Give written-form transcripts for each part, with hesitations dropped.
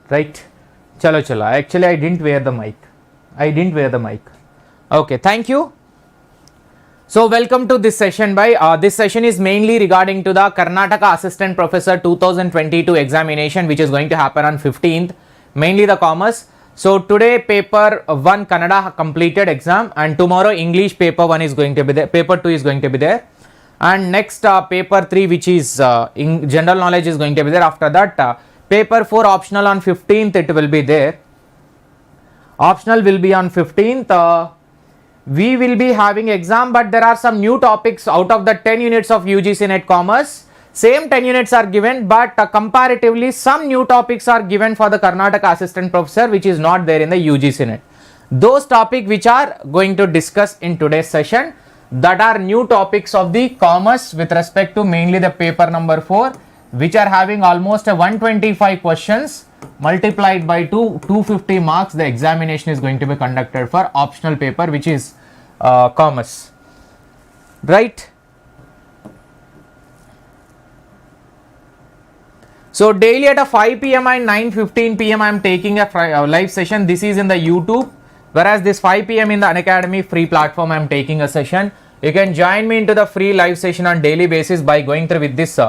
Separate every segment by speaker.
Speaker 1: right? Chalo chalo. Actually, I didn't wear the mic. Okay, thank you. So welcome to this session. This session is mainly regarding to the Karnataka Assistant Professor 2022 examination, which is going to happen on 15th, mainly the commerce. So today paper 1 Kannada completed exam, and tomorrow English paper 1 is going to be there, paper 2 is going to be there, and next paper 3, which is in general knowledge, is going to be there. After that paper 4 optional on 15th it will be there. Optional will be on 15th. We will be having exam, but there are some new topics out of the 10 units of UGC NET Commerce. Same 10 units are given, but comparatively some new topics are given for the Karnataka Assistant Professor, which is not there in the UGC NET. Those topics which are going to discuss in today's session, that are new topics of the commerce with respect to mainly the paper number 4, which are having almost a 125 questions multiplied by 250 marks. The examination is going to be conducted for optional paper, which is commerce, right? So daily at a 5 p.m. and 9:15 p.m. I am taking a live session. This is in the YouTube, whereas this 5 p.m. in the Unacademy free platform I am taking a session. You can join me into the free live session on daily basis by going through with this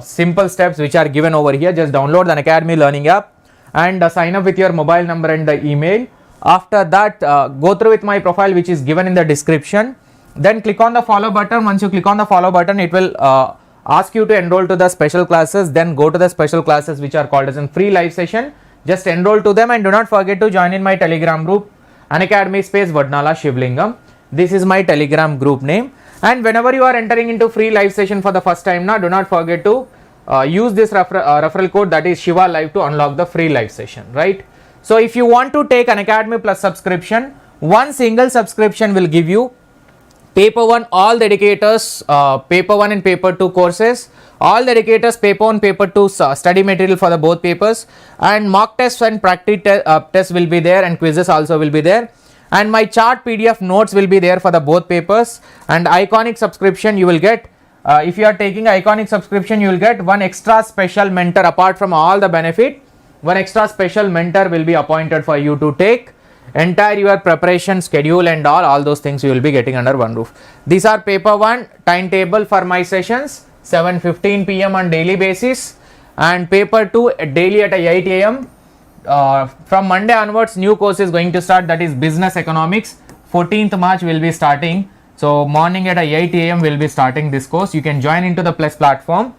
Speaker 1: simple steps which are given over here. Just download the Unacademy learning app and sign up with your mobile number and the email. After that go through with my profile, which is given in the description. Then click on the follow button. Once you click on the follow button, it will ask you to enroll to the special classes. Then go to the special classes which are called as a free live session. Just enroll to them, and do not forget to join in my Telegram group, Unacademy space Vodnala Shivalingam. This is my Telegram group name. And whenever you are entering into free live session for the first time now, do not forget to use this referral code, that is Shiva Live, to unlock the free live session, right? So if you want to take Unacademy Plus subscription, one single subscription will give you paper 1 all the educators, paper 1 and paper 2 courses, all the educators paper 1 paper 2 study material for the both papers, and mock tests and practice tests will be there, and quizzes also will be there, and my chart PDF notes will be there for the both papers. And iconic subscription you will get, if you are taking iconic subscription, you will get one extra special mentor. Apart from all the benefit, one extra special mentor will be appointed for you to take entire your preparation schedule, and all those things you will be getting under one roof. These are paper 1 timetable for my sessions, 7:15 p.m. on daily basis, and paper 2 daily at 8 a.m. From Monday onwards new course is going to start, that is business economics. 14th March will be starting, so morning at 8 a.m. will be starting this course. You can join into the Plus platform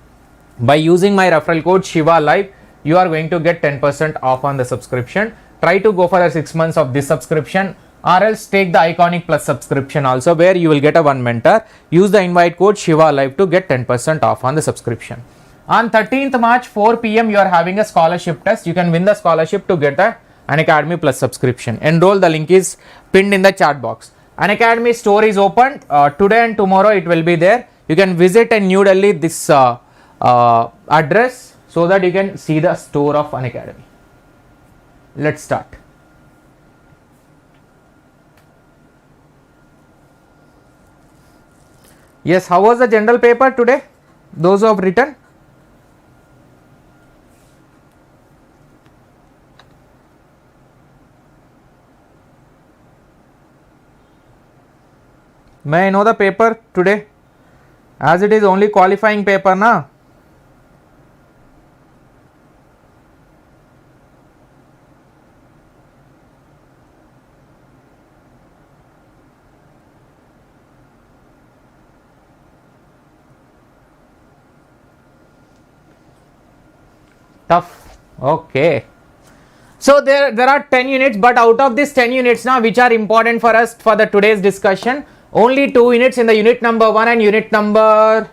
Speaker 1: by using my referral code Shiva Live. You are going to get 10% off on the subscription. Try to go for the 6 months of this subscription, or else take the iconic plus subscription also, where you will get a one mentor. Use the invite code Shiva Live to get 10% off on the subscription. On 13th March 4 p.m. you are having a scholarship test. You can win the scholarship to get an Unacademy Plus subscription. Enroll, the link is pinned in the chat box. Unacademy store is open today and tomorrow, it will be there. You can visit in New Delhi this address, so that you can see the store of Unacademy. Let's start. Yes, how was the general paper today? Those who have written? May I know the paper today? As it is only qualifying paper, na? Tough. Okay. So there are 10 units, but out of these 10 units now, which are important for us for the today's discussion, only 2 units in the unit number 1 and unit number,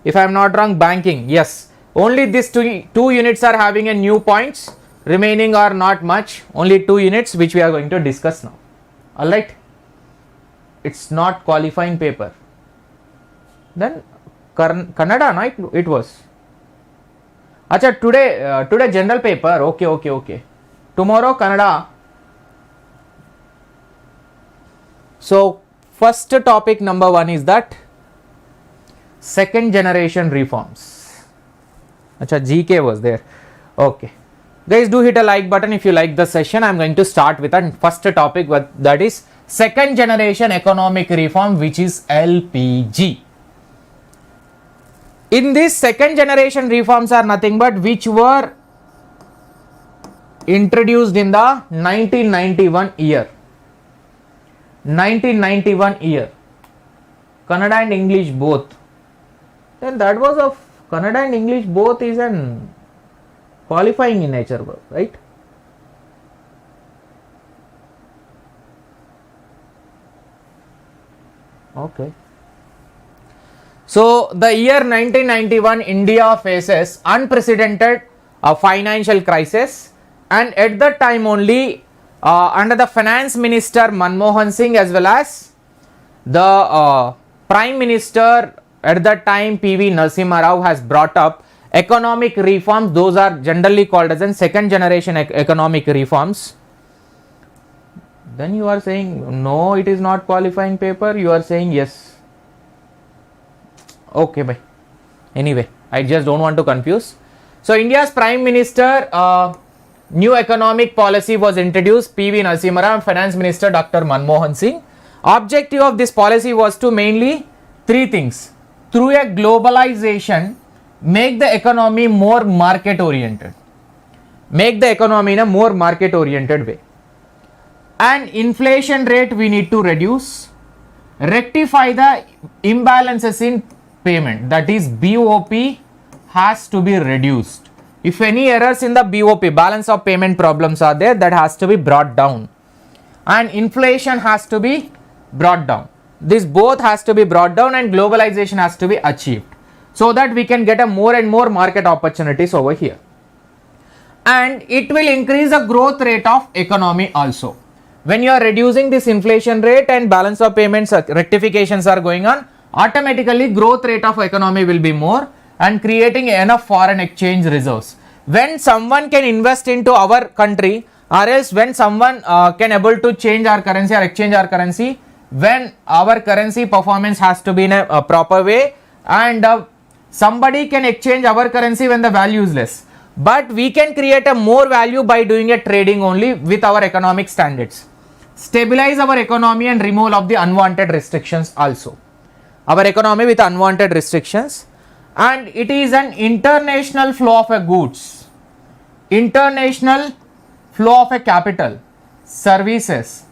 Speaker 1: if I am not wrong, banking. Yes, only these two units are having a new points. Remaining are not much. Only 2 units which we are going to discuss now. Alright. It's not qualifying paper. Then Kannada, no? It was. Acha, today general paper. Okay. Tomorrow Kannada. So first topic number 1 is that second generation reforms. Acha, GK was there. Okay. Guys, do hit a like button if you like the session. I'm going to start with our first topic, that is second generation economic reform, which is LPG. In this second generation reforms are nothing but which were introduced in the 1991 year. 1991 year. Kannada and English both. Then that was of Kannada and English both is an qualifying in nature, right? Okay. So the year 1991, India faces unprecedented financial crisis, and at that time only under the finance minister Manmohan Singh as well as the prime minister at that time PV Narasimha Rao has brought up economic reforms. Those are generally called as in second generation economic reforms. Then you are saying no, it is not qualifying paper. You are saying yes. Okay, bye. Anyway, I just don't want to confuse. So India's prime minister new economic policy was introduced. PV Narasimha Rao and finance minister Dr. Manmohan Singh. Objective of this policy was to mainly three things. Through a globalization, make the economy more market oriented. Make the economy in a more market oriented way. And inflation rate we need to reduce. Rectify the imbalances in payment, that is BOP has to be reduced. If any errors in the BOP, balance of payment problems are there, that has to be brought down. And inflation has to be brought down. This both has to be brought down and globalization has to be achieved, so that we can get a more and more market opportunities over here. And it will increase the growth rate of economy also. When you are reducing this inflation rate and balance of payments rectifications are going on, automatically growth rate of economy will be more and creating enough foreign exchange reserves. When someone can invest into our country, or else when someone can able to change our currency or exchange our currency, when our currency performance has to be in a proper way, and somebody can exchange our currency when the value is less, but we can create a more value by doing a trading only with our economic standards. Stabilize our economy and remove of the unwanted restrictions also. Our economy with unwanted restrictions, and it is an international flow of a goods, international flow of a capital, services,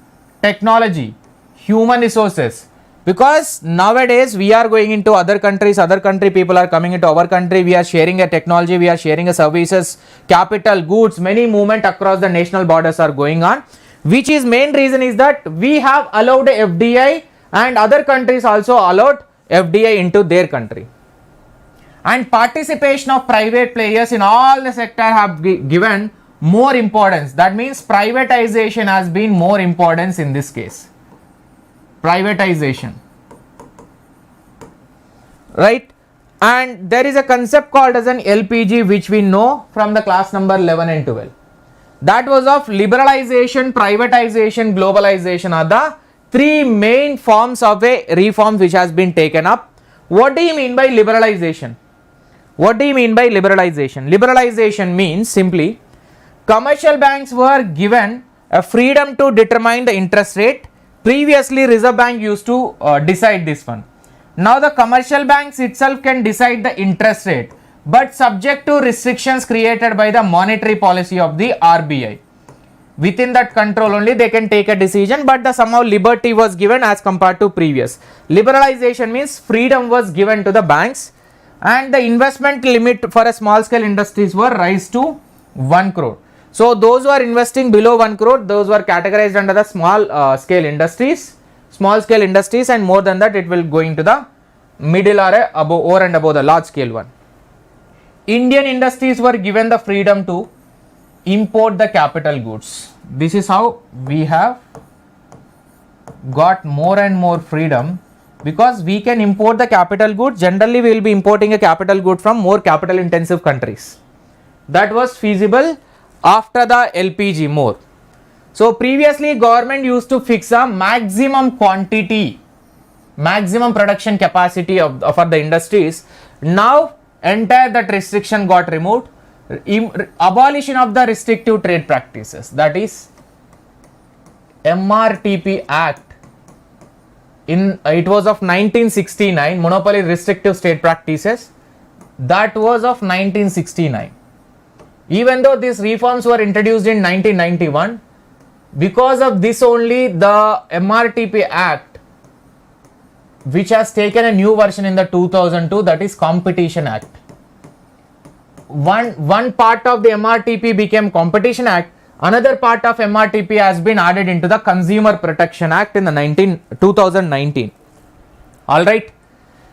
Speaker 1: technology, human resources, because nowadays we are going into other countries, other country people are coming into our country, we are sharing a technology, we are sharing a services, capital, goods, many movement across the national borders are going on, which is main reason is that we have allowed FDI and other countries also allowed FDI into their country. And participation of private players in all the sector have given more importance. That means privatization has been more importance in this case. Privatization. Right? And there is a concept called as an LPG, which we know from the class number 11 and 12. That was of liberalization, privatization, globalization are the three main forms of a reform which has been taken up. What do you mean by liberalization? What do you mean by liberalization? Liberalization means simply commercial banks were given a freedom to determine the interest rate. Previously Reserve Bank used to decide this one. Now the commercial banks itself can decide the interest rate, but subject to restrictions created by the monetary policy of the RBI. Within that control only they can take a decision, but the somehow liberty was given as compared to previous. Liberalization means freedom was given to the banks, and the investment limit for a small scale industries were raised to 1 crore. So those who are investing below 1 crore, those were categorized under the small scale industries, and more than that it will go into the middle or above, over and above the large scale one. Indian industries were given the freedom to import the capital goods. This is how we have got more and more freedom, because we can import the capital goods. Generally we will be importing a capital good from more capital intensive countries. That was feasible after the LPG more. So previously government used to fix a maximum quantity, maximum production capacity for the industries. Now entire that restriction got removed. Abolition of the restrictive trade practices, that is MRTP Act. It was of 1969, monopoly restrictive state practices, that was of 1969. Even though these reforms were introduced in 1991, because of this only the MRTP Act, which has taken a new version in the 2002, that is Competition Act. One part of the MRTP became Competition Act, another part of MRTP has been added into the Consumer Protection Act in the 2019. Alright.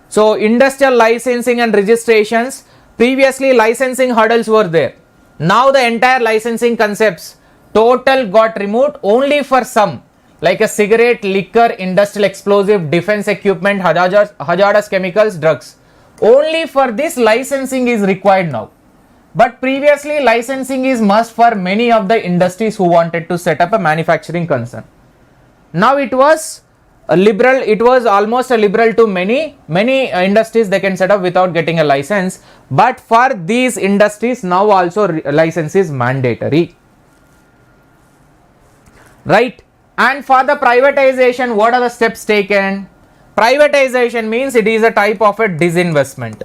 Speaker 1: So industrial licensing and registrations, previously licensing hurdles were there. Now the entire licensing concepts total got removed only for some, like a cigarette, liquor, industrial explosive, defense equipment, hazardous chemicals, drugs. Only for this licensing is required now. But previously licensing is must for many of the industries who wanted to set up a manufacturing concern. Now it was a liberal, it was almost a liberal to many industries they can set up without getting a license. But for these industries now also license is mandatory. Right? And for the privatization, what are the steps taken? Privatization means it is a type of a disinvestment.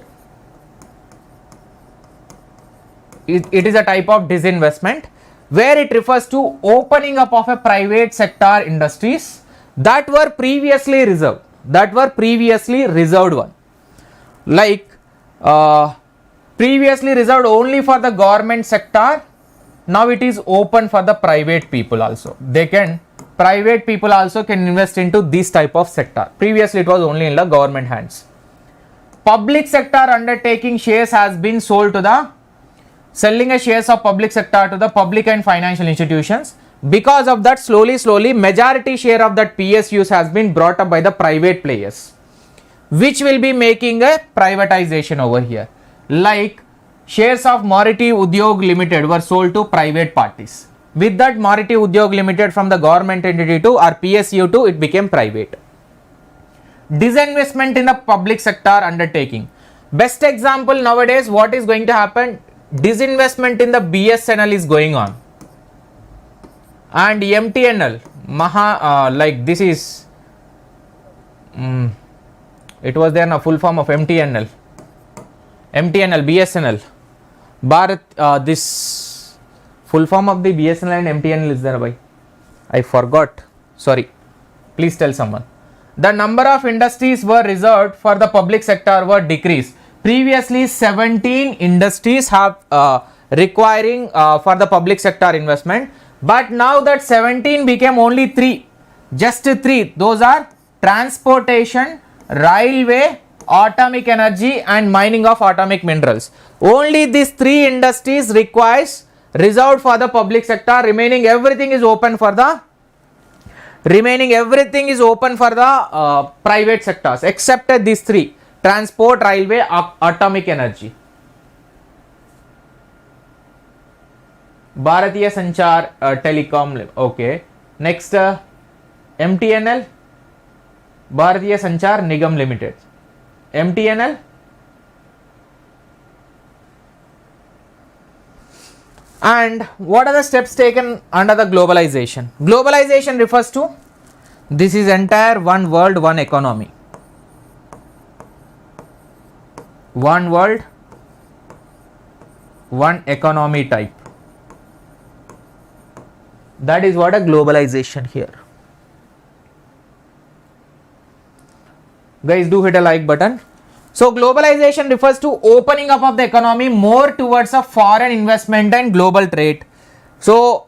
Speaker 1: It is a type of disinvestment where it refers to opening up of a private sector industries that were previously reserved. One. Like previously reserved only for the government sector, now it is open for the private people also. Private people also can invest into this type of sector. Previously it was only in the government hands. Public sector undertaking shares has been sold to the selling a shares of public sector to the public and financial institutions. Because of that, slowly majority share of that PSUs has been brought up by the private players, which will be making a privatization over here. Like shares of Maritime Udyog Limited were sold to private parties. With that, Maritime Udyog Limited from the government entity to or PSU to it became private. Disinvestment in the public sector undertaking. Best example nowadays, what is going to happen? Disinvestment in the BSNL is going on, and MTNL like this is it was there in a full form of MTNL, BSNL, Bharat. This full form of the BSNL and MTNL is there, bhai. I forgot. Sorry. Please tell someone. The number of industries were reserved for the public sector were decreased. Previously 17 industries have requiring for the public sector investment, but now that 17 became only 3, just 3. Those are transportation, railway, atomic energy and mining of atomic minerals. Only these 3 industries reserved for the public sector. Remaining everything is open for the private sectors except these 3: transport, railway, atomic energy. Bharatiya Sanchar Telecom. Okay. Next, MTNL, Bharatiya Sanchar Nigam Limited. MTNL. And what are the steps taken under the globalization? Globalization refers to this is entire one world, one economy. One world, one economy type. That is what a globalization here. Guys, do hit a like button. So globalization refers to opening up of the economy more towards a foreign investment and global trade. So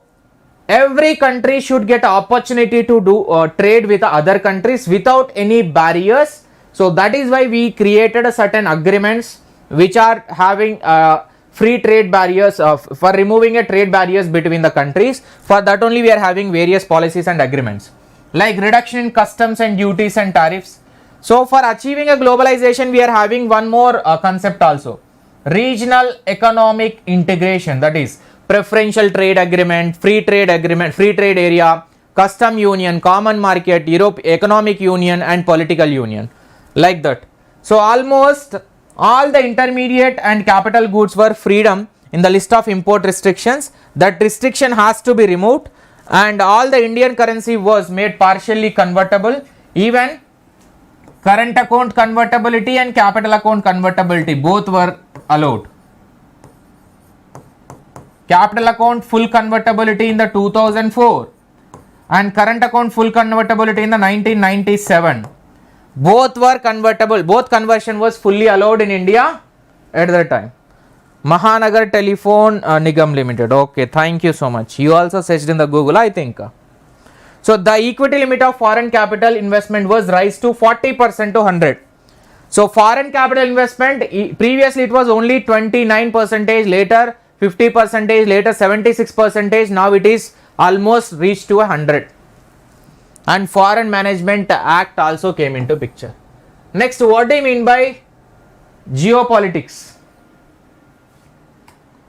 Speaker 1: every country should get opportunity to do trade with other countries without any barriers. So that is why we created a certain agreements which are having free trade barriers for removing a trade barriers between the countries. For that only we are having various policies and agreements like reduction in customs and duties and tariffs. So for achieving a globalization, we are having one more concept also: regional economic integration, that is preferential trade agreement, free trade area, custom union, common market, Europe economic union and political union, like that. So almost all the intermediate and capital goods were freedom in the list of import restrictions. That restriction has to be removed, and all the Indian currency was made partially convertible. Even current account convertibility and capital account convertibility both were allowed. Capital account full convertibility in the 2004 and current account full convertibility in the 1997. Both were convertible. Both conversion was fully allowed in India at that time. Mahanagar Telephone Nigam Limited. Okay, thank you so much. You also searched in the Google, I think. So the equity limit of foreign capital investment was raised to 40% to 100. So foreign capital investment, previously it was only 29%, later 50%, later 76%, now it is almost reached to 100. And Foreign Management Act also came into picture. Next, what do you mean by geopolitics?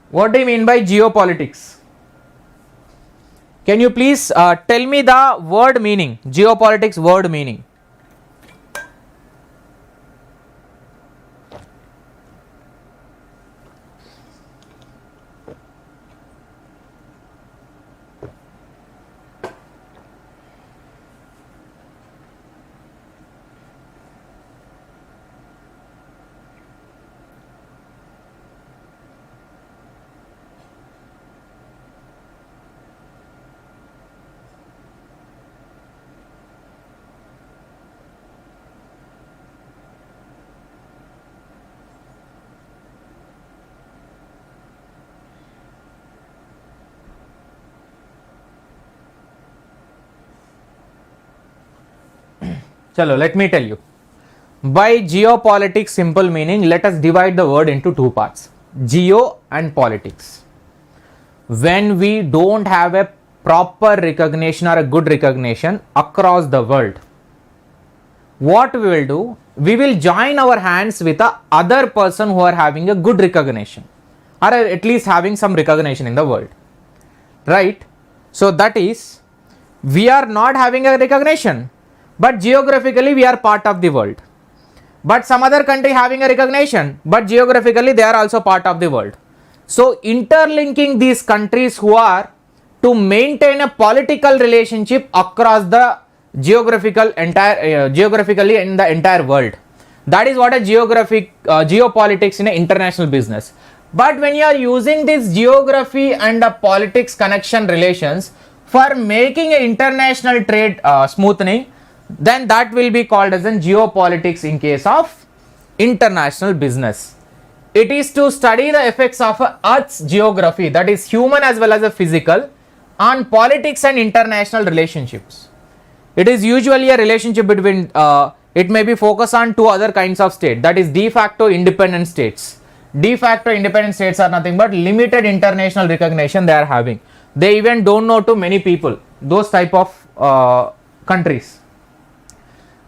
Speaker 1: What do you mean by geopolitics? Can you please tell me the word meaning, geopolitics word meaning? Chalo, let me tell you. By geopolitics simple meaning, let us divide the word into two parts, geo and politics. When we don't have a proper recognition or a good recognition across the world, what we will do, we will join our hands with a other person who are having a good recognition or at least having some recognition in the world, right? So that is, we are not having a recognition, but geographically we are part of the world. But some other country having a recognition, but geographically they are also part of the world. So interlinking these countries who are to maintain a political relationship across the geographically in the entire world. That is what a geopolitics in an international business. But when you are using this geography and the politics connection relations for making an international trade smoothing, then that will be called as in geopolitics in case of international business. It is to study the effects of Earth's geography, that is human as well as a physical, on politics and international relationships. It is usually a relationship between, it may be focused on two other kinds of states, that is de facto independent states. De facto independent states are nothing but limited international recognition they are having. They even don't know to many people, those type of countries.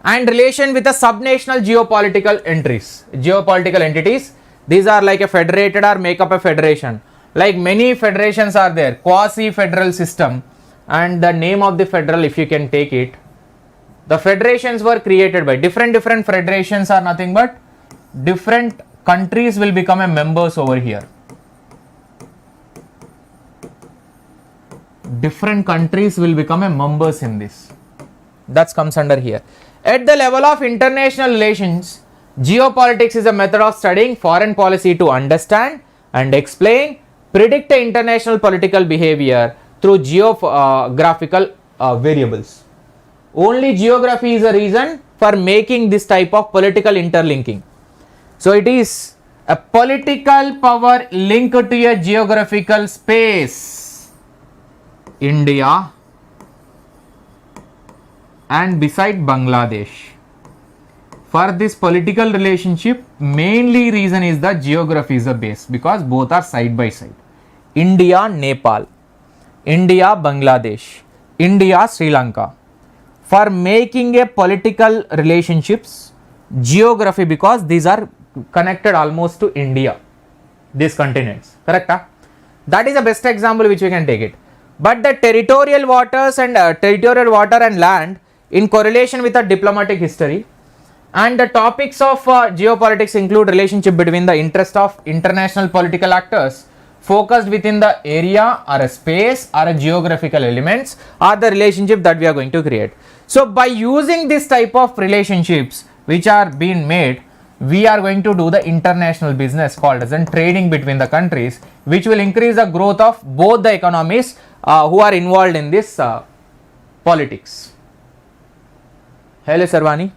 Speaker 1: And relation with the subnational geopolitical entities. These are like a federated or make up a federation. Like many federations are there, quasi-federal system, and the name of the federal, if you can take it, the federations were created by different federations are nothing but different countries will become a members over here. Different countries will become a members in this. That comes under here. At the level of international relations, geopolitics is a method of studying foreign policy to understand and explain, predict the international political behavior through geographical variables. Only geography is a reason for making this type of political interlinking. So it is a political power linked to a geographical space. India and beside Bangladesh. For this political relationship, mainly reason is that geography is the base, because both are side by side. India, Nepal, India, Bangladesh, India, Sri Lanka. For making a political relationships, geography, because these are connected almost to India, these continents, correct? That is the best example which we can take it. But the territorial waters and territorial water and land in correlation with the diplomatic history, and the topics of geopolitics include relationship between the interest of international political actors focused within the area or a space or a geographical elements are the relationship that we are going to create. So by using this type of relationships which are being made, we are going to do the international business called as in trading between the countries, which will increase the growth of both the economies who are involved in this politics. Hello Sarvani.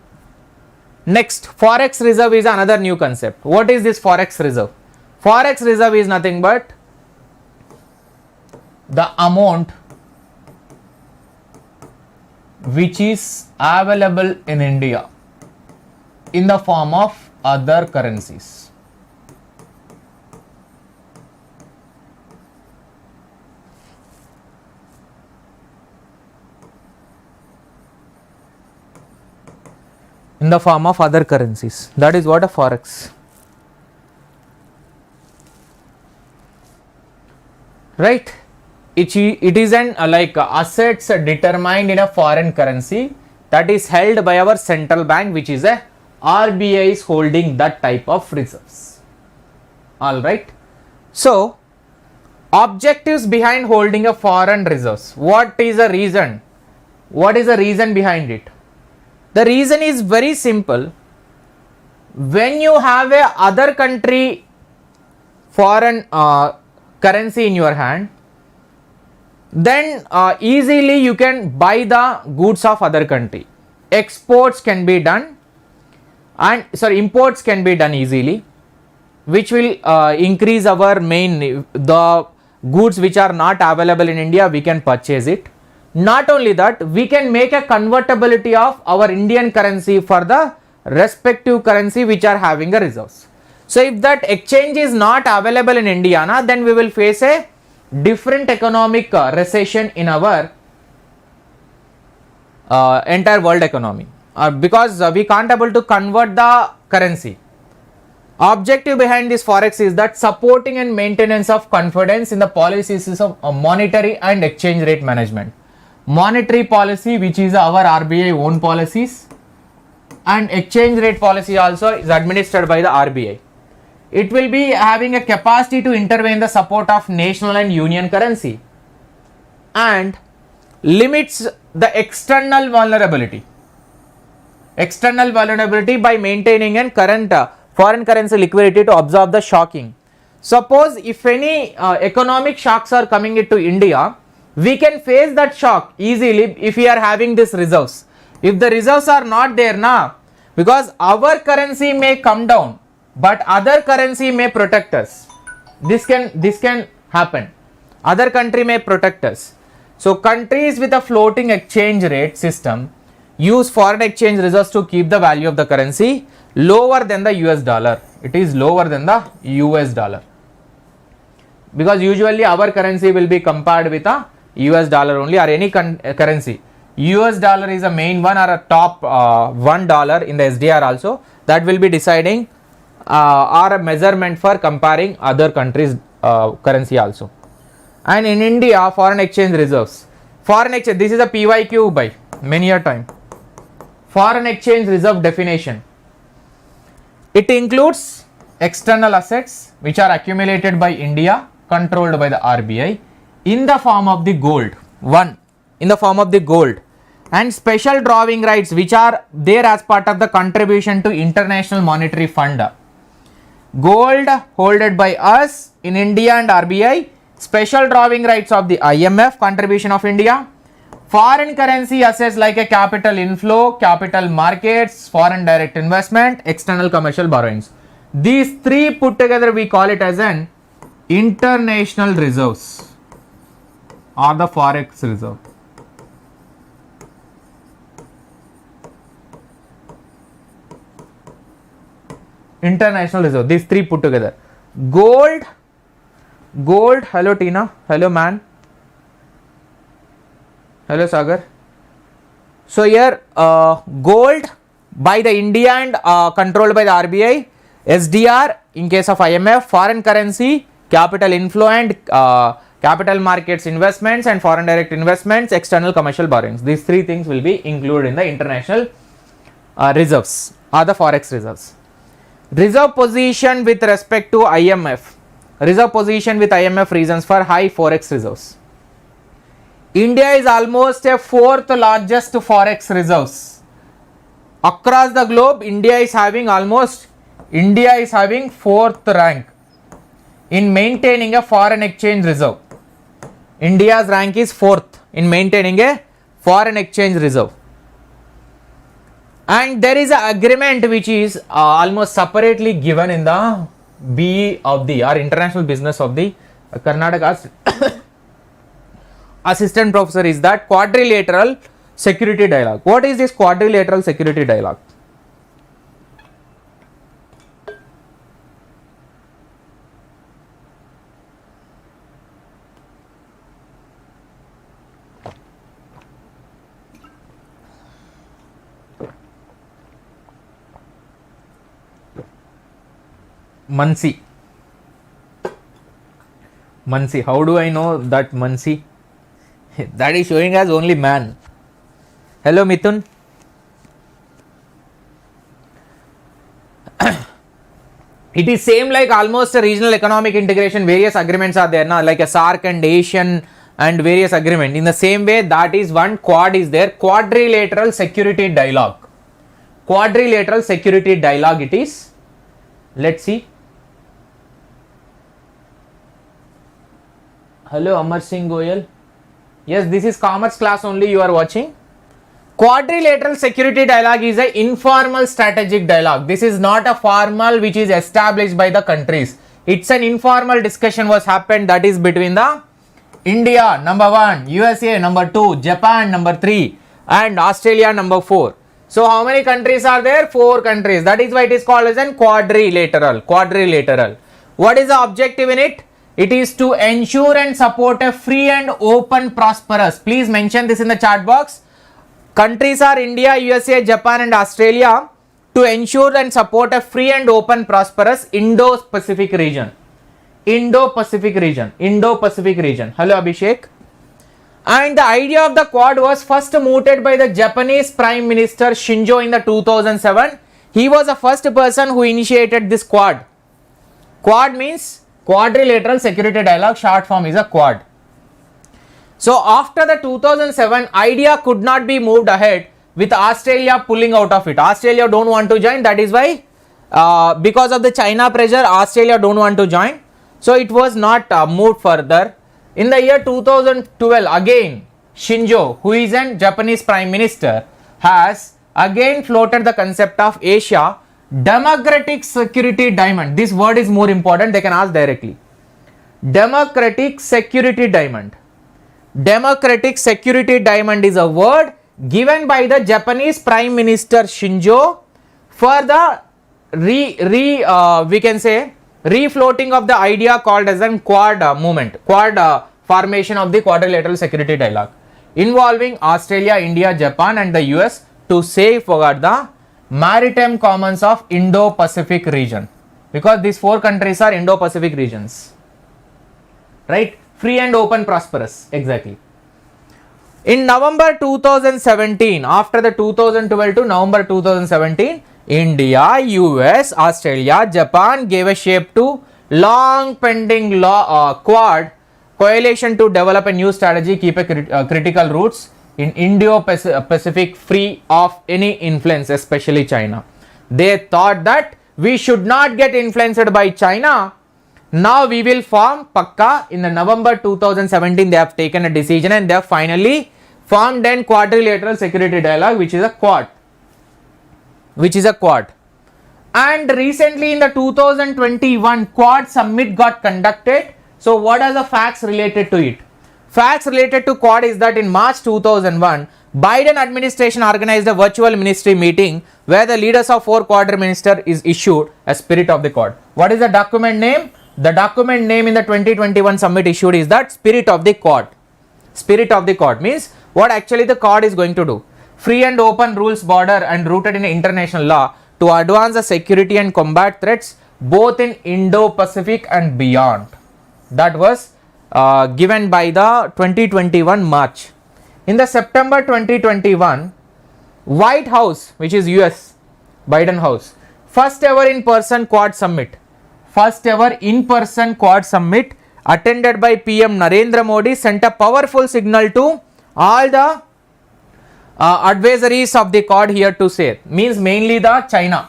Speaker 1: Next, Forex Reserve is another new concept. What is this Forex Reserve? Forex Reserve is nothing but the amount which is available in India in the form of other currencies. In the form of other currencies. That is what a forex. Right? It is an assets determined in a foreign currency that is held by our central bank, which is a RBI is holding that type of reserves. Alright. So, objectives behind holding a foreign reserves. What is the reason? What is the reason behind it? The reason is very simple. When you have a other country foreign currency in your hand, then easily you can buy the goods of other country. Exports can be done and imports can be done easily, which will increase our the goods which are not available in India, we can purchase it. Not only that, we can make a convertibility of our Indian currency for the respective currency which are having the reserves. So if that exchange is not available in India, then we will face a different economic recession in our entire world economy because we can't able to convert the currency. Objective behind this forex is that supporting and maintenance of confidence in the policies of monetary and exchange rate management. Monetary policy, which is our RBI own policies, and exchange rate policy also is administered by the RBI. It will be having a capacity to intervene the support of national and union currency and limits the external vulnerability by maintaining and current foreign currency liquidity to absorb the shocking. Suppose if any economic shocks are coming into India, we can face that shock easily if we are having these reserves. If the reserves are not there now, because our currency may come down, but other currency may protect us. This can happen. Other country may protect us. So countries with a floating exchange rate system use foreign exchange reserves to keep the value of the currency lower than the US dollar. It is lower than the US dollar. Because usually our currency will be compared with a US dollar only, or any currency. US dollar is a main one or a top $1 in the SDR also, that will be deciding or a measurement for comparing other countries currency also. And in India, foreign exchange reserves. Foreign exchange, this is a PYQ by many a time. Foreign exchange reserve definition. It includes external assets which are accumulated by India, controlled by the RBI in the form of the gold. In the form of the gold, and special drawing rights which are there as part of the contribution to International Monetary Fund. Gold holded by us in India and RBI, special drawing rights of the IMF, contribution of India, foreign currency assets like a capital inflow, capital markets, foreign direct investment, external commercial borrowings. These three put together we call it as an international reserves or the Forex Reserve. International reserve, these three put together. Gold, hello Tina, hello man, hello Sagar. So here gold by the India and controlled by the RBI, SDR in case of IMF, foreign currency, capital inflow and capital markets investments and foreign direct investments, external commercial borrowings. These three things will be included in the international reserves or the Forex reserves. Reserve position with respect to IMF. reserve position with IMF reasons for high forex reserves. India is almost a fourth largest forex reserves. Across the globe, India is having fourth rank in maintaining a foreign exchange reserve. India's rank is fourth in maintaining a foreign exchange reserve. And there is an agreement which is almost separately given in the BE of the or International Business of the Karnataka Assistant Professor is that quadrilateral security dialogue. What is this quadrilateral security dialogue? Mansi. How do I know that Mansi? That is showing as only man. Hello Mithun. It is same like almost a regional economic integration. Various agreements are there now, like a SAARC and Asian and various agreement. In the same way, that is one quad is there. Quadrilateral security dialogue. Quadrilateral security dialogue it is. Let's see. Hello Amar Singh Goyal. Yes, this is commerce class only you are watching. Quadrilateral security dialogue is an informal strategic dialogue. This is not a formal which is established by the countries. It's an informal discussion was happened, that is between the India number 1, USA number 2, Japan number 3 and Australia number 4. So how many countries are there? 4 countries. That is why it is called as an quadrilateral. Quadrilateral. What is the objective in it? It is to ensure and support a free and open prosperous. Please mention this in the chat box. Countries are India, USA, Japan and Australia to ensure and support a free and open prosperous Indo-Pacific region. Indo-Pacific region. Indo-Pacific region. Hello Abhishek. And the idea of the quad was first mooted by the Japanese Prime Minister Shinzo in the 2007. He was the first person who initiated this quad. Quad means quadrilateral security dialogue, short form is a quad. So after the 2007 idea could not be moved ahead with Australia pulling out of it. Australia don't want to join, that is why because of the China pressure Australia don't want to join. So it was not moved further. In the year 2012 again Shinzo, who is a Japanese Prime Minister, has again floated the concept of Asia Democratic Security Diamond. This word is more important, they can ask directly. Democratic Security Diamond. Democratic Security Diamond is a word given by the Japanese Prime Minister Shinzo for the we can say refloating of the idea called as a quad movement, quad formation of the quadrilateral security dialogue involving Australia, India, Japan and the US to safeguard the maritime commons of Indo-Pacific region, because these 4 countries are Indo-Pacific regions, right? Free and open prosperous, exactly. In November 2017, after the 2012 to November 2017, India, US, Australia, Japan gave a shape to long pending quad coalition to develop a new strategy, keep a critical roots in Indo-Pacific free of any influence, especially China. They thought that we should not get influenced by China. Now we will form Pakka. In the November 2017 they have taken a decision and they have finally formed an quadrilateral security dialogue, which is a quad. And recently in the 2021 Quad Summit got conducted. So what are the facts related to it? Facts related to Quad is that in March 2001, Biden administration organized a virtual ministry meeting where the leaders of 4 Quad minister is issued a spirit of the Quad. What is the document name? The document name in the 2021 summit issued is that spirit of the Quad. Spirit of the Quad means what actually the Quad is going to do. Free and open rules border and rooted in international law to advance the security and combat threats both in Indo-Pacific and beyond. That was given by the 2021 March. In the September 2021, White House, which is US, Biden House, first ever in person Quad summit. first ever in-person Quad Summit attended by PM Narendra Modi sent a powerful signal to all the adversaries of the Quad here to say, means mainly the China,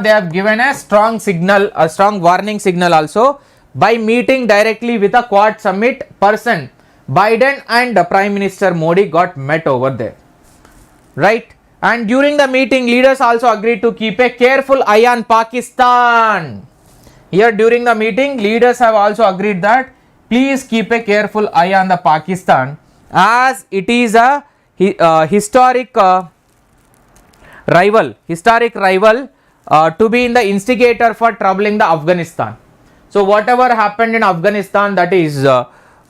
Speaker 1: they have given a strong signal, a strong warning signal also by meeting directly with a Quad Summit person. Biden and the Prime Minister Modi got met over there, right? And during the meeting, leaders also agreed to keep a careful eye on Pakistan. Here during the meeting, leaders have also agreed that please keep a careful eye on the Pakistan, as it is a historic rival to be in the instigator for troubling the Afghanistan. So whatever happened in Afghanistan, that is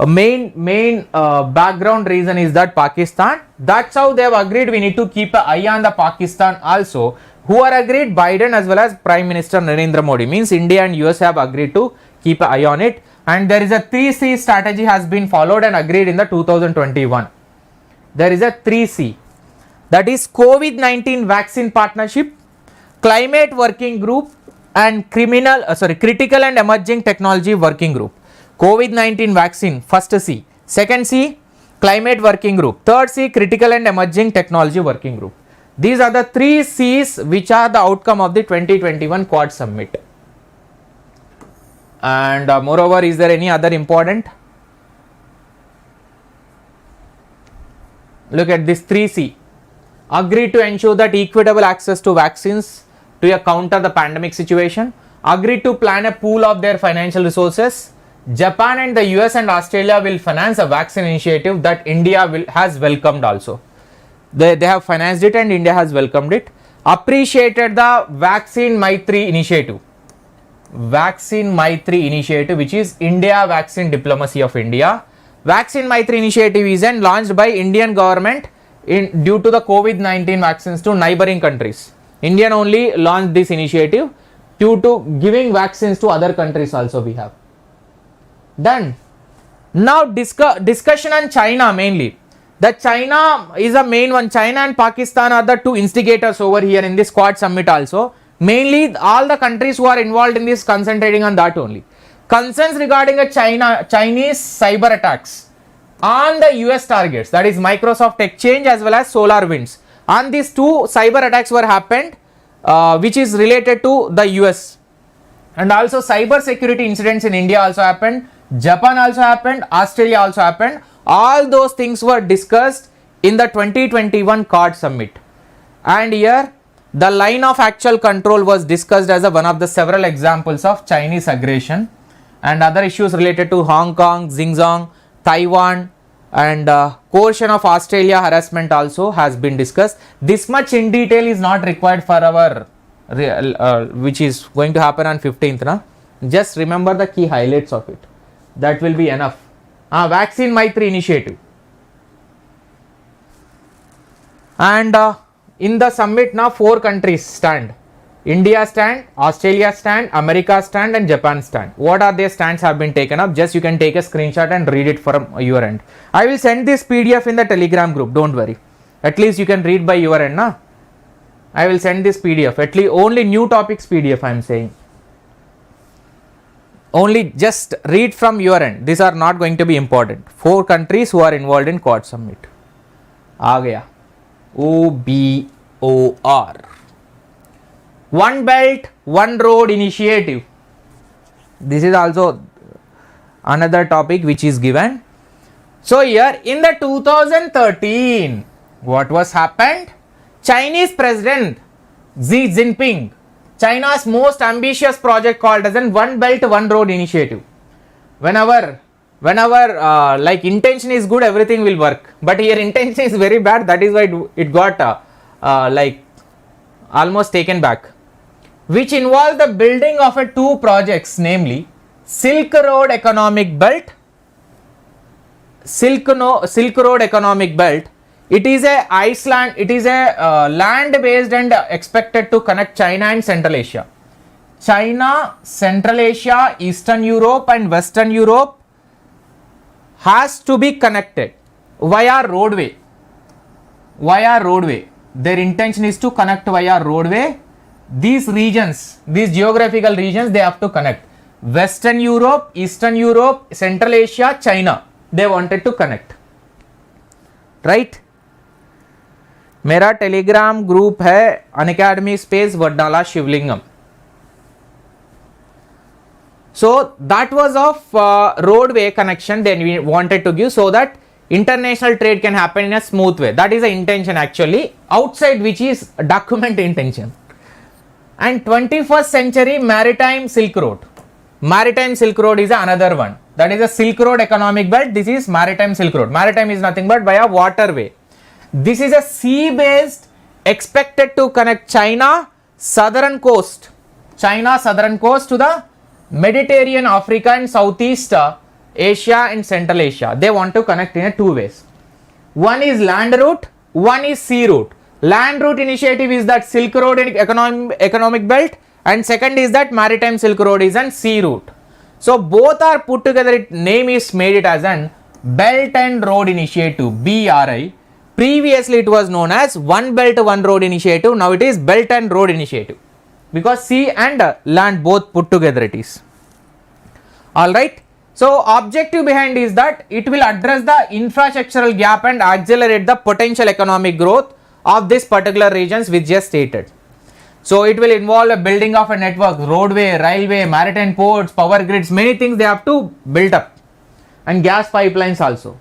Speaker 1: main background reason is that Pakistan. That's how they have agreed we need to keep an eye on the Pakistan also. Who are agreed? Biden as well as Prime Minister Narendra Modi, means India and US have agreed to keep an eye on it. And there is a 3C strategy has been followed and agreed in the 2021. There is a 3C, that is COVID-19 vaccine partnership, climate working group, and critical and emerging technology working group. COVID-19 vaccine, first C. Second C, climate working group. Third C, critical and emerging technology working group. These are the 3 C's which are the outcome of the 2021 Quad Summit. And moreover, is there any other important? Look at this 3C. Agreed to ensure that equitable access to vaccines to counter the pandemic situation. Agreed to plan a pool of their financial resources. Japan and the US and Australia will finance a vaccine initiative that India has welcomed also. They have financed it and India has welcomed it. Appreciated the Vaccine Maitri initiative. Vaccine Maitri initiative, which is India Vaccine Diplomacy of India. Vaccine Maitri initiative is launched by Indian government due to the COVID-19 vaccines to neighboring countries. Indian only launched this initiative due to giving vaccines to other countries also we have. Done. Now discussion on China mainly. The China is a main one. China and Pakistan are the two instigators over here in this Quad Summit also. Mainly all the countries who are involved in this concentrating on that only. Concerns regarding a Chinese cyber attacks on the US targets, that is Microsoft Exchange as well as SolarWinds. On these two cyber attacks were happened which is related to the US. And also cyber security incidents in India also happened. Japan also happened. Australia also happened. All those things were discussed in the 2021 Quad Summit. And here the line of actual control was discussed as one of the several examples of Chinese aggression, and other issues related to Hong Kong, Xinjiang, Taiwan, and coercion of Australia harassment also has been discussed. This much in detail is not required for our which is going to happen on 15th. Na? Just remember the key highlights of it. That will be enough. Vaccine Maitri initiative. And in the summit now 4 countries stand. India stand, Australia stand, America stand, and Japan stand. What are their stands have been taken up? Just you can take a screenshot and read it from your end. I will send this PDF in the Telegram group. Don't worry. At least you can read by your end. Na? I will send this PDF. At least only new topics PDF I am saying. Only just read from your end. These are not going to be important. 4 countries who are involved in Quad Summit. आ गया. OBOR. One Belt, One Road initiative. This is also another topic which is given. So here in the 2013, what was happened? Chinese President Xi Jinping, China's most ambitious project called as an One Belt, One Road initiative. Whenever like intention is good, everything will work. But here intention is very bad. That is why it got like almost taken back. Which involved the building of 2 projects, namely Silk Road Economic Belt. Silk Road Economic Belt. It is a land based and expected to connect China and Central Asia. China, Central Asia, Eastern Europe and Western Europe has to be connected via roadway. Their intention is to connect via roadway. these regions, these geographical regions, they have to connect. Western Europe, Eastern Europe, Central Asia, China, they wanted to connect, right? मेरा Telegram group है Unacademy space Vadnala Shivalingam. So that was of roadway connection then we wanted to give, so that international trade can happen in a smooth way. That is the intention actually, outside which is document intention. And 21st century maritime Silk Road. Maritime Silk Road is another one. That is a Silk Road economic belt. This is maritime Silk Road. Maritime is nothing but by a waterway. This is a sea based, expected to connect China southern coast to the Mediterranean, Africa and Southeast Asia and Central Asia. They want to connect in a two ways. One is land route, one is sea route. Land route initiative is that Silk Road economic belt, and second is that maritime Silk Road is an sea route. So both are put together, name is made it as an Belt and Road Initiative, BRI. Previously it was known as One Belt One Road Initiative, now it is Belt and Road Initiative, because sea and land both put together it is. Alright, so objective behind is that it will address the infrastructural gap and accelerate the potential economic growth of this particular regions which just stated. So it will involve a building of a network, roadway, railway, maritime ports, power grids, many things they have to build up, and gas pipelines also.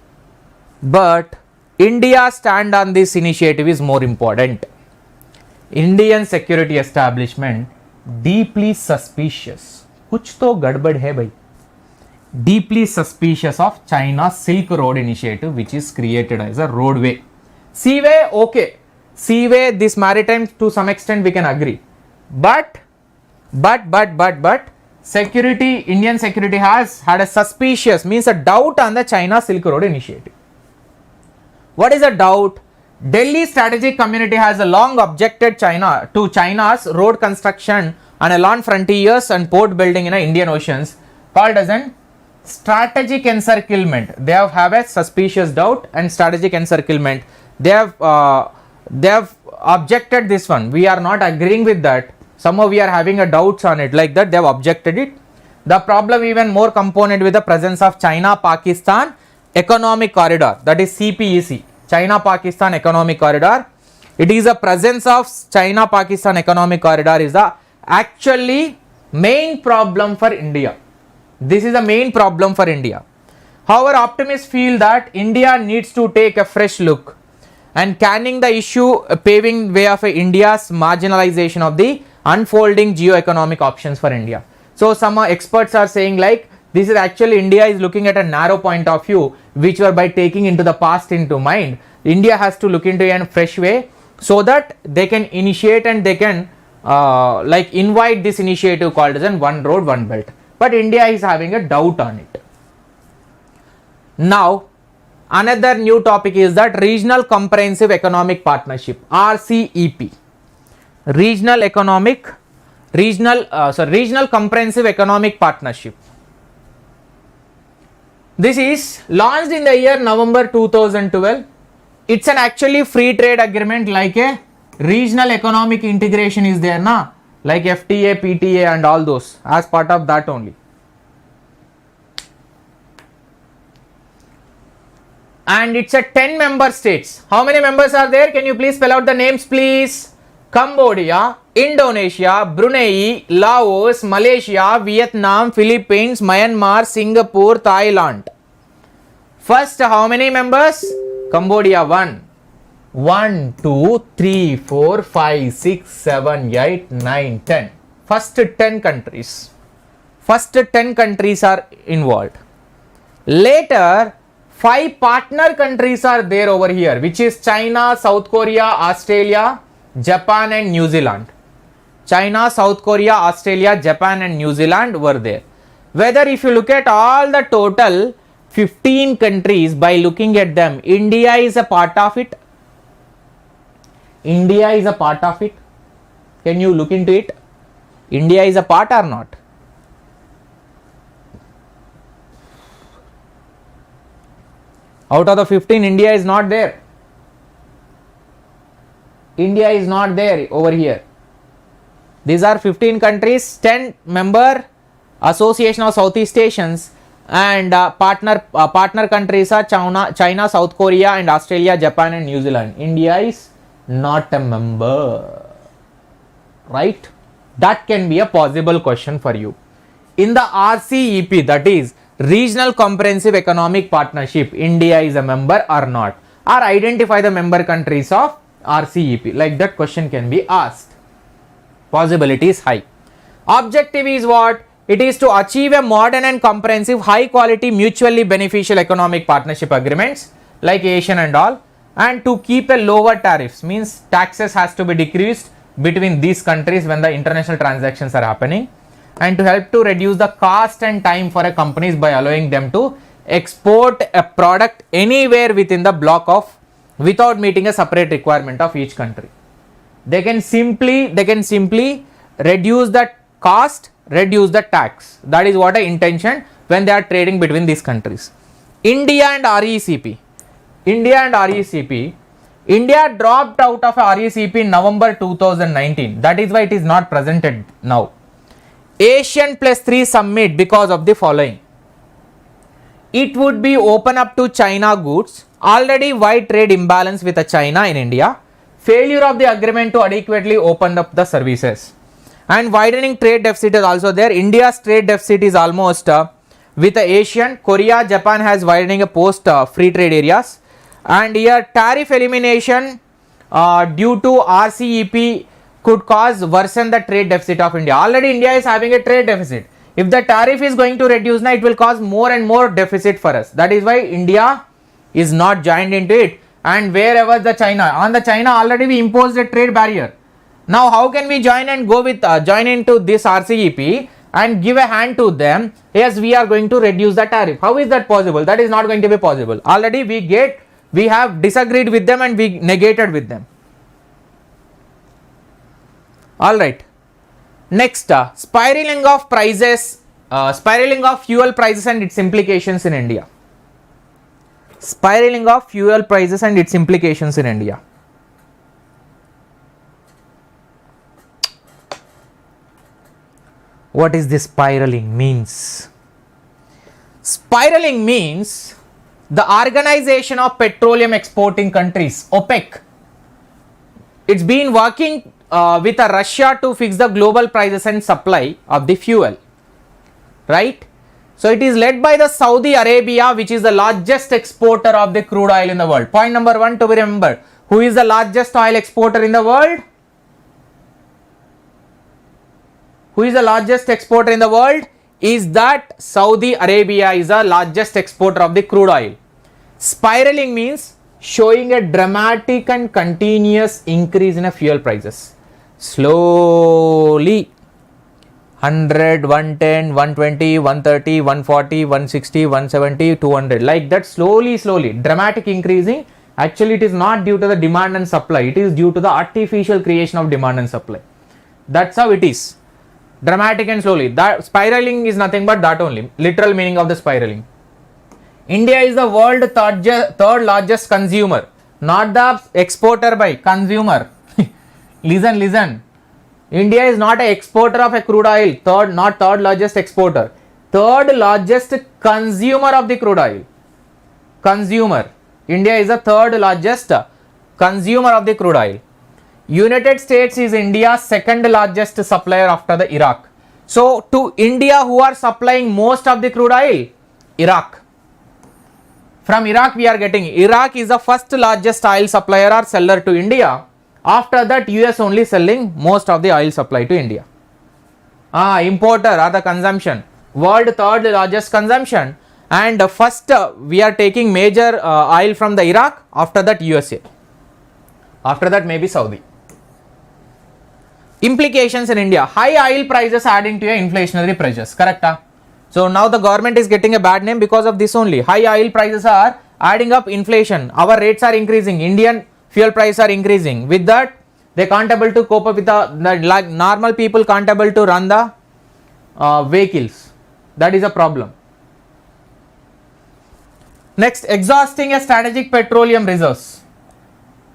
Speaker 1: But India's stand on this initiative is more important. Indian security establishment deeply suspicious, कुछ तो गड़बड़ है भाई, deeply suspicious of China's Silk Road initiative which is created as a roadway. Seaway, okay, seaway, this maritime to some extent we can agree, but security, Indian security has had a suspicious, means a doubt on the China Silk Road initiative. What is a doubt? Delhi strategic community has a long objected China's road construction on a land frontiers and port building in Indian oceans, called as an strategic encirclement. They have a suspicious doubt and strategic encirclement. They have objected this one. We are not agreeing with that. Somehow we are having a doubts on it, like that they have objected it. The problem even more component with the presence of China-Pakistan Economic Corridor, that is CPEC, China-Pakistan Economic Corridor. It is a presence of China-Pakistan Economic Corridor is the actually main problem for India. This is the main problem for India. However, optimists feel that India needs to take a fresh look and canning the issue, paving way of India's marginalization of the unfolding geo-economic options for India. So some experts are saying like this is actually India is looking at a narrow point of view, which were by taking into the past into mind. India has to look into a fresh way so that they can initiate and they can like invite this initiative called as an One Road One Belt. But India is having a doubt on it. Now another new topic is that Regional Comprehensive Economic Partnership, RCEP. Regional Comprehensive Economic Partnership. This is launched in the year November 2012. It's an actually free trade agreement, like a regional economic integration is there na, like FTA, PTA and all those, as part of that only. And it's a 10 member states. How many members are there? Can you please spell out the names please? Cambodia, Indonesia, Brunei, Laos, Malaysia, Vietnam, Philippines, Myanmar, Singapore, Thailand. First, how many members? Cambodia 1, 2, 3, 4, 5, 6, 7, 8, 9, 10. First 10 countries. First 10 countries are involved. Later, 5 partner countries are there over here, which is China, South Korea, Australia, Japan and New Zealand. China, South Korea, Australia, Japan and New Zealand were there. Whether if you look at all the total 15 countries, by looking at them, India is a part of it. India is a part of it. Can you look into it? India is a part or not? Out of the 15, India is not there. India is not there over here. These are 15 countries, 10 member Association of Southeast Asians, and partner countries are China, South Korea, and Australia, Japan, and New Zealand. India is not a member, right? That can be a possible question for you. In the RCEP, that is Regional Comprehensive Economic Partnership, India is a member or not? Or identify the member countries of RCEP. Like that question can be asked. Possibility is high. Objective is what? It is to achieve a modern and comprehensive, high quality, mutually beneficial economic partnership agreements like Asian and all, and to keep a lower tariffs, means taxes has to be decreased between these countries when the international transactions are happening, and to help to reduce the cost and time for a companies by allowing them to export a product anywhere within the block of without meeting a separate requirement of each country. They can simply reduce the cost, reduce the tax. That is what the intention when they are trading between these countries. India and RECP. India dropped out of RECP in November 2019. That is why it is not presented now. Asian plus 3 summit because of the following. It would be open up to China goods. Already wide trade imbalance with China in India. Failure of the agreement to adequately open up the services. And widening trade deficit is also there. India's trade deficit is almost with the Asian. Korea, Japan has widening a post free trade areas. And here tariff elimination due to RCEP could cause worsen the trade deficit of India. Already India is having a trade deficit. If the tariff is going to reduce now, it will cause more and more deficit for us. That is why India is not joined into it. And wherever the China, on the China already we imposed a trade barrier. Now how can we join and go with join into this RCEP and give a hand to them? Yes, we are going to reduce the tariff. How is that possible? That is not going to be possible. Already we have disagreed with them and we negated with them. All right. Next, spiraling of prices, spiraling of fuel prices and its implications in India. Spiraling of fuel prices and its implications in India. What is this spiraling means? Spiraling means the Organization of Petroleum Exporting Countries, OPEC. It's been working with Russia to fix the global prices and supply of the fuel, right? So it is led by the Saudi Arabia, which is the largest exporter of the crude oil in the world. Point number 1 to be remembered. Who is the largest oil exporter in the world? Who is the largest exporter in the world? Is that Saudi Arabia is the largest exporter of the crude oil. Spiraling means showing a dramatic and continuous increase in a fuel prices. Slowly 100, 110, 120, 130, 140, 160, 170, 200, like that, slowly dramatic increasing. Actually it is not due to the demand and supply, it is due to the artificial creation of demand and supply. That's how it is. Dramatic and slowly. That spiraling is nothing but that only. Literal meaning of the spiraling. India is the world third largest consumer, not the exporter by consumer. Listen. India is not an exporter of a crude oil. Not third largest exporter. Third largest consumer of the crude oil. Consumer. India is the third largest consumer of the crude oil. United States is India's second largest supplier after the Iraq. So to India, who are supplying most of the crude oil? Iraq. From Iraq we are getting. Iraq is the first largest oil supplier or seller to India. After that US only selling most of the oil supply to India. Importer or the consumption. World third largest consumption. And first we are taking major oil from the Iraq. After that USA. After that maybe Saudi. Implications in India. High oil prices adding to your inflationary pressures. Correct? So now the government is getting a bad name because of this only. High oil prices are adding up inflation. Our rates are increasing. Indian fuel prices are increasing. With that, they can't able to cope up with the like normal people can't able to run the vehicles. That is a problem. Next, exhausting a strategic petroleum reserves.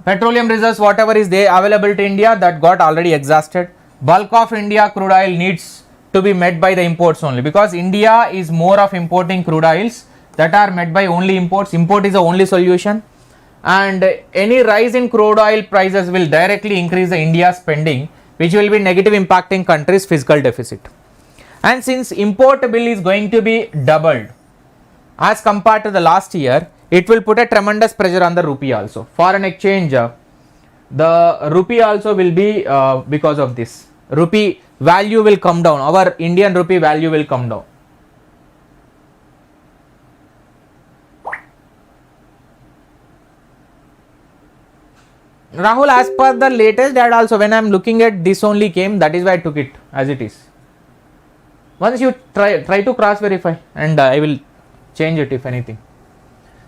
Speaker 1: Petroleum reserves, whatever is there available to India, that got already exhausted. bulk of India crude oil needs to be met by the imports only, because India is more of importing crude oils that are met by only imports. Import is the only solution, and any rise in crude oil prices will directly increase the India spending, which will be negative impacting country's fiscal deficit. And since import bill is going to be doubled as compared to the last year, it will put a tremendous pressure on the rupee also. Foreign exchange, the rupee also will be because of this. Rupee value will come down. Our Indian rupee value will come down. Rahul, as per the latest that also, when I am looking at this only came, that is why I took it as it is. Once you try to cross verify, and I will change it if anything.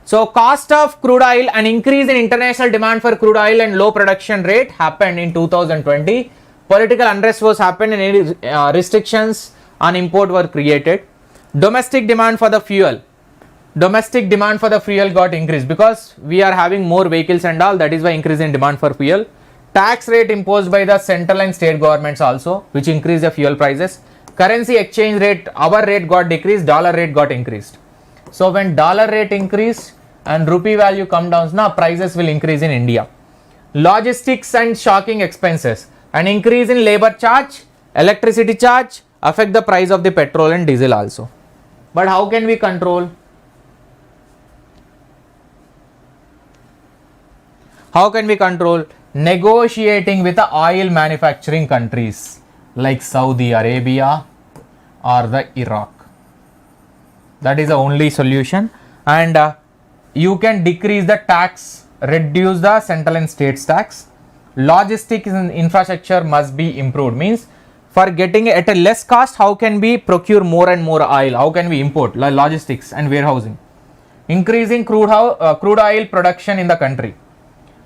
Speaker 1: So cost of crude oil, an increase in international demand for crude oil and low production rate happened in 2020. Political unrest was happened and restrictions on import were created. Domestic demand for the fuel got increased because we are having more vehicles and all, that is why increase in demand for fuel. Tax rate imposed by the central and state governments also, which increase the fuel prices. Currency exchange rate, our rate got decreased, dollar rate got increased. So when dollar rate increase and rupee value come down, now prices will increase in India. Logistics and shocking expenses, an increase in labor charge, electricity charge affect the price of the petrol and diesel also. But how can we control? How can we control? Negotiating with the oil manufacturing countries like Saudi Arabia or the Iraq. That is the only solution. And you can decrease the tax, reduce the central and states tax. Logistics and infrastructure must be improved. Means for getting it at a less cost, how can we procure more and more oil? How can we import? Logistics and warehousing. Increasing crude oil production in the country.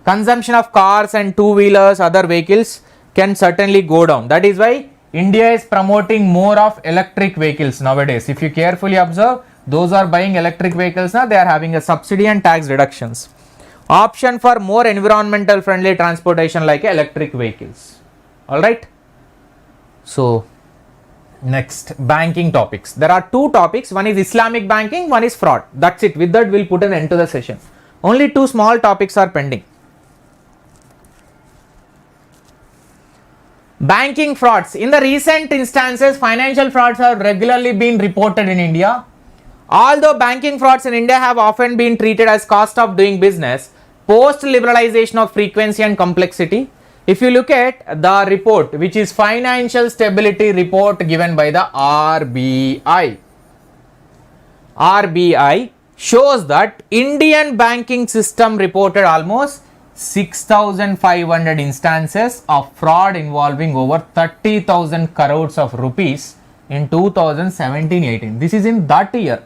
Speaker 1: Consumption of cars and two-wheelers, other vehicles can certainly go down. That is why India is promoting more of electric vehicles nowadays. If you carefully observe, those are buying electric vehicles now, they are having a subsidy and tax reductions. Option for more environmental friendly transportation like electric vehicles. Alright. So next, banking topics. There are two topics. One is Islamic banking, one is fraud. That's it. With that, we'll put an end to the session. Only two small topics are pending. Banking frauds. In the recent instances, financial frauds have regularly been reported in India. Although banking frauds in India have often been treated as cost of doing business, post liberalization of frequency and complexity. If you look at the report, which is Financial Stability Report given by the RBI shows that Indian banking system reported almost 6,500 instances of fraud involving over 30,000 crores of rupees in 2017-18. This is in that year.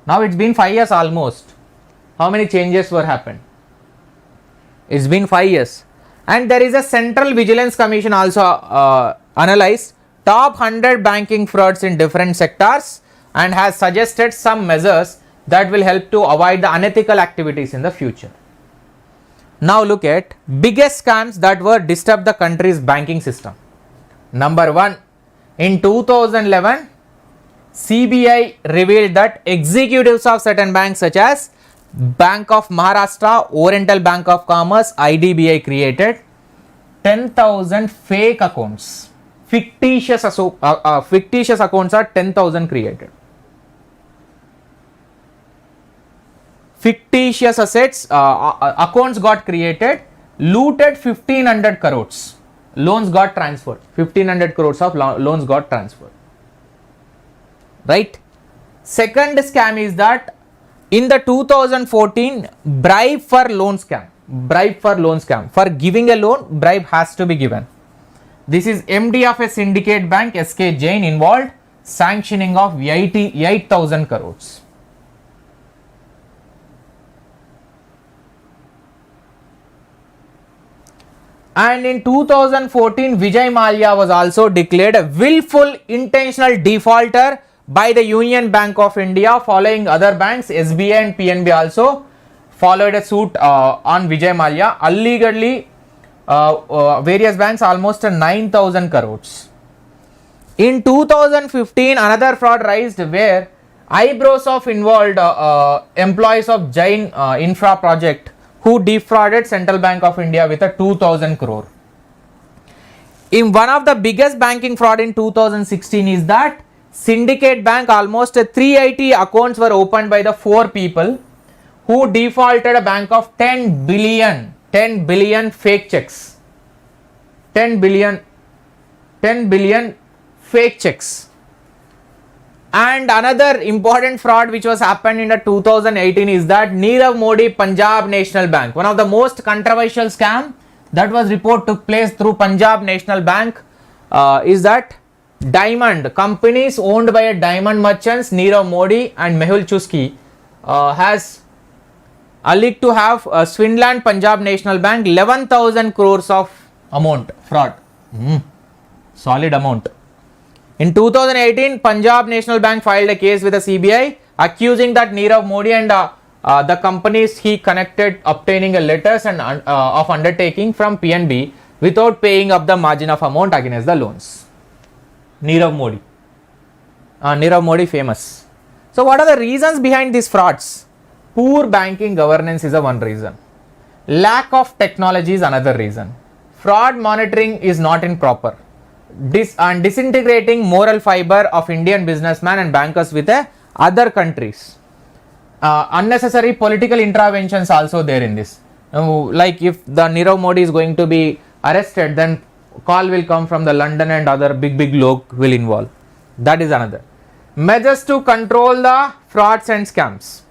Speaker 1: Now it's been 5 years almost. How many changes were happened? It's been 5 years. And there is a Central Vigilance Commission also analyzed top 100 banking frauds in different sectors and has suggested some measures that will help to avoid the unethical activities in the future. Now look at biggest scams that were disturbed the country's banking system. Number 1, in 2011, CBI revealed that executives of certain banks such as Bank of Maharashtra, Oriental Bank of Commerce, IDBI created 10,000 fake accounts. Fictitious accounts are 10,000 created. Fictitious accounts got created, looted 1500 crores. Loans got transferred. 1500 crores of loans got transferred. Right? Second scam is that in the 2014 bribe for loan scam. For giving a loan, bribe has to be given. This is MD of a syndicate bank, SK Jain, involved, sanctioning of 8,000 crores. And in 2014, Vijay Mallya was also declared a willful intentional defaulter by the Union Bank of India, following other banks. SBI and PNB also followed a suit on Vijay Mallya, allegedly various banks almost 9,000 crores. In 2015, another fraud raised where eyebrows of involved employees of Jain Infra project who defrauded Central Bank of India with a 2,000 crore. In one of the biggest banking fraud in 2016 is that Syndicate Bank, almost 380 accounts were opened by the 4 people who defaulted a bank of 10 billion fake checks. 10 billion fake checks. And another important fraud which was happened in the 2018 is that Nirav Modi Punjab National Bank, one of the most controversial scam that was report took place through Punjab National Bank, is that diamond companies owned by a diamond merchants Nirav Modi and Mehul Choksey has alleged to have swindled Punjab National Bank 11,000 crores of amount fraud. Solid amount. In 2018, Punjab National Bank filed a case with the CBI accusing that Nirav Modi and the companies he connected obtaining a letters and of undertaking from PNB without paying up the margin of amount against the loans. Nirav Modi famous. So what are the reasons behind these frauds? Poor banking governance is one reason. Lack of technology is another reason. Fraud monitoring is not in proper. Disintegrating moral fiber of Indian businessmen and bankers with other countries. Unnecessary political interventions also there in this. Like if the Nirav Modi is going to be arrested, then call will come from the London and other big log will involve. That is another. Measures to control the frauds and scams.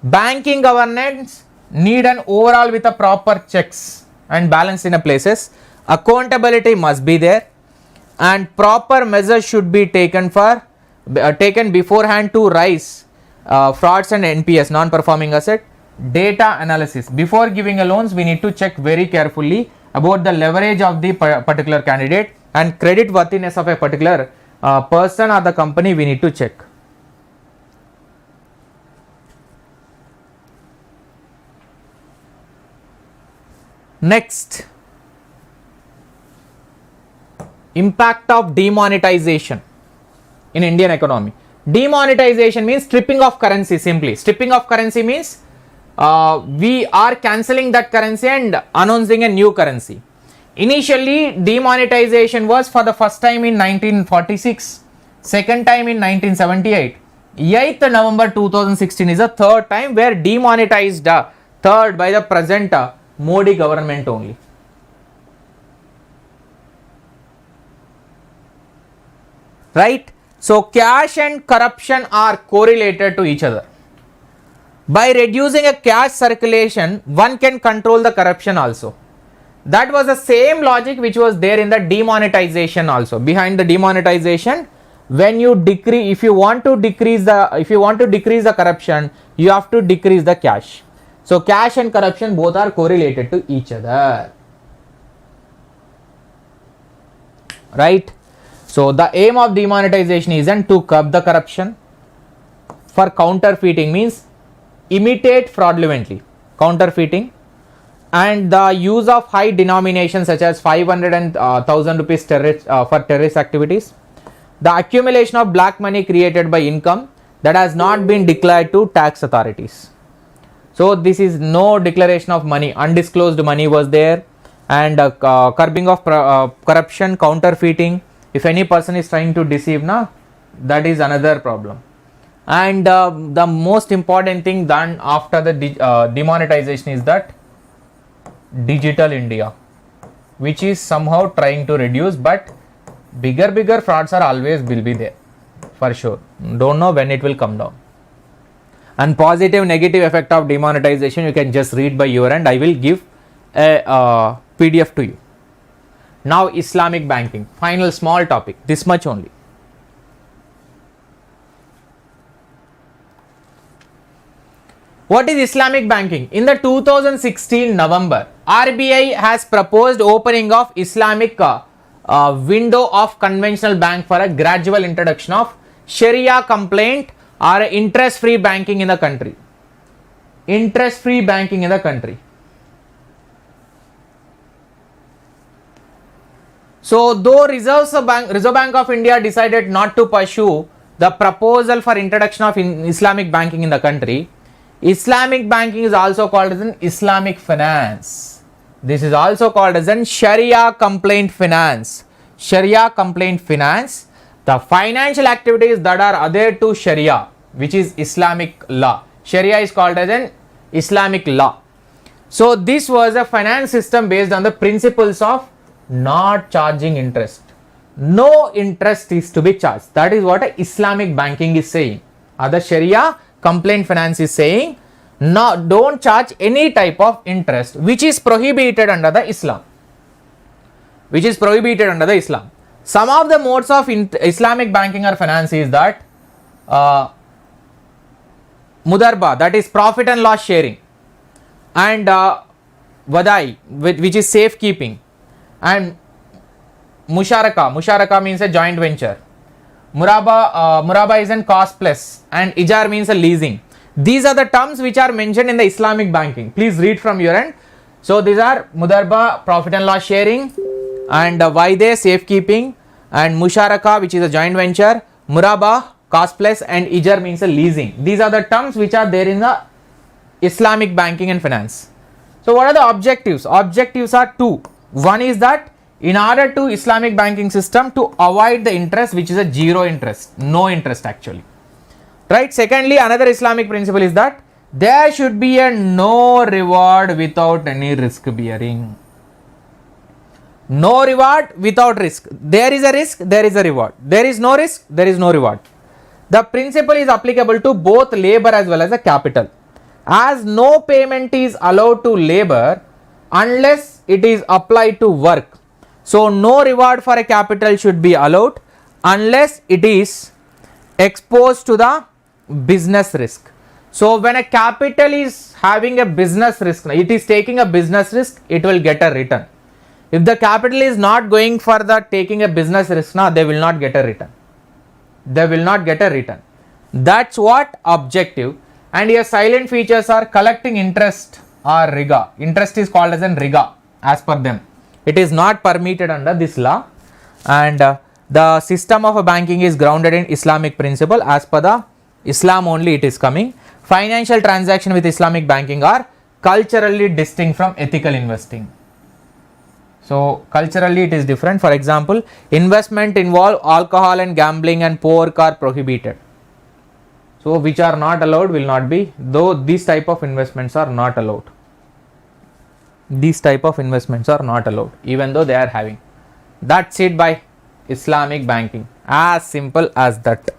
Speaker 1: Banking governance need an overall with a proper checks and balance in a places. Accountability must be there. And proper measures should be taken beforehand to rise frauds and NPS, non-performing asset. Data analysis. Before giving a loans, we need to check very carefully about the leverage of the particular candidate and credit worthiness of a particular person or the company we need to check. Next. Impact of demonetization in Indian economy. Demonetization means stripping of currency simply. Stripping of currency means we are cancelling that currency and announcing a new currency. Initially, demonetization was for the first time in 1946, second time in 1978. 8th November 2016 is the third time where demonetized, third by the present Modi government only. Right? So cash and corruption are correlated to each other. By reducing a cash circulation, one can control the corruption also. That was the same logic which was there in the demonetization also. Behind the demonetization, when you decrease, if you want to decrease the corruption, you have to decrease the cash. So cash and corruption both are correlated to each other. Right? So the aim of demonetization isn't to curb the corruption. For counterfeiting means imitate fraudulently. Counterfeiting. And the use of high denominations such as 500 and 1000 rupees for terrorist activities. The accumulation of black money created by income that has not been declared to tax authorities. So this is no declaration of money. Undisclosed money was there. And curbing of corruption, counterfeiting. If any person is trying to deceive, that is another problem. And the most important thing done after the demonetization is that Digital India, which is somehow trying to reduce, but bigger frauds are always will be there for sure. Don't know when it will come down. And positive negative effect of demonetization you can just read by your end. I will give a PDF to you. Now Islamic banking, final small topic, this much only. What is Islamic banking? In the 2016 November, RBI has proposed opening of Islamic window of conventional bank for a gradual introduction of Sharia compliant or interest-free banking in the country. Interest-free banking in the country. So though Reserve Bank of India decided not to pursue the proposal for introduction of Islamic banking in the country, Islamic banking is also called as an Islamic finance. This is also called as an Sharia compliant finance. Sharia compliant finance, the financial activities that are other to Sharia, which is Islamic law. Sharia is called as an Islamic law. So this was a finance system based on the principles of not charging interest. No interest is to be charged. That is what Islamic banking is saying. Other Sharia compliant finance is saying, no, don't charge any type of interest, which is prohibited under the Islam. Which is prohibited under the Islam. Some of the modes of Islamic banking or finance is that mudarba, that is profit and loss sharing, and vadai, which is safekeeping, and musharaka means a joint venture, muraba is an cost plus, and ijar means a leasing. These are the terms which are mentioned in the Islamic banking. Please read from your end. So these are mudarba, profit and loss sharing, and vaide, safekeeping, and musharaka, which is a joint venture, muraba, cost plus, and ijar means a leasing. These are the terms which are there in the Islamic banking and finance. So what are the objectives? Objectives are two. One is that in order to Islamic banking system to avoid the interest, which is a zero interest, no interest actually. Right. Secondly, another Islamic principle is that there should be a no reward without any risk bearing. No reward without risk. There is a risk, there is a reward. There is no risk, there is no reward. The principle is applicable to both labor as well as the capital. As no payment is allowed to labor unless it is applied to work. So no reward for a capital should be allowed unless it is exposed to the business risk. So when a capital is having a business risk, it is taking a business risk, it will get a return. If the capital is not going for the taking a business risk, now they will not get a return. They will not get a return. That's what objective. And here silent features are collecting interest or riga. Interest is called as an riga as per them. It is not permitted under this law. And the system of a banking is grounded in Islamic principle. As per the Islam only it is coming. Financial transaction with Islamic banking are culturally distinct from ethical investing. So culturally it is different. For example, investment involve alcohol and gambling and pork are prohibited. So which are not allowed will not be, though these type of investments are not allowed. These type of investments are not allowed even though they are having. That's it by Islamic banking. As simple as that.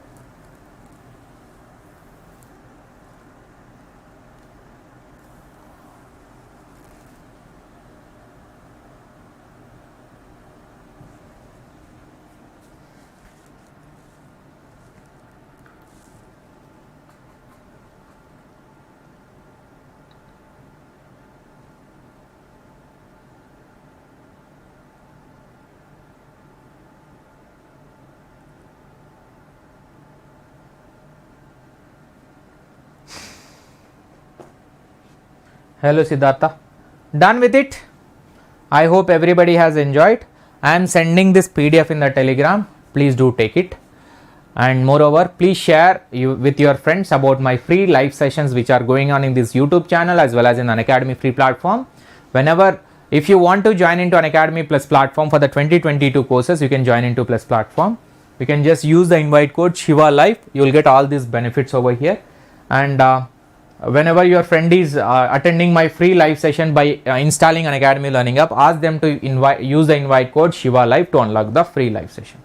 Speaker 1: Hello Siddhartha. Done with it? I hope everybody has enjoyed. I am sending this PDF in the Telegram. Please do take it. And moreover, please share with your friends about my free live sessions which are going on in this YouTube channel as well as in Unacademy free platform. If you want to join into Unacademy Plus platform for the 2022 courses, you can join into Plus platform. You can just use the invite code Shiva Life. You will get all these benefits over here. And whenever your friend is attending my free live session by installing Unacademy Learning App, ask them to use the invite code Shiva Life to unlock the free live session.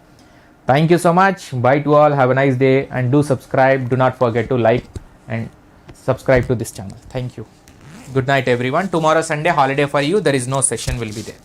Speaker 1: Thank you so much. Bye to all. Have a nice day and do subscribe. Do not forget to like and subscribe to this channel. Thank you. Good night everyone. Tomorrow Sunday holiday for you. There is no session will be there.